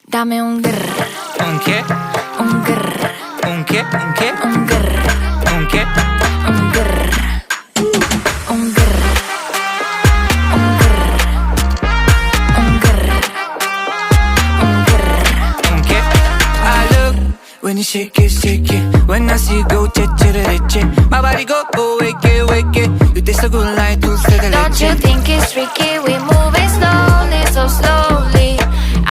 Dame un grr, ¿Un qué? un grr, ¿Un qué? ¿Un qué? un grr, ¿Un qué? un grr, un grr, un grr, un grr, un grr. ¿Un qué? I look when you shake it. When I see you go, che. My body go, wake it. You taste so good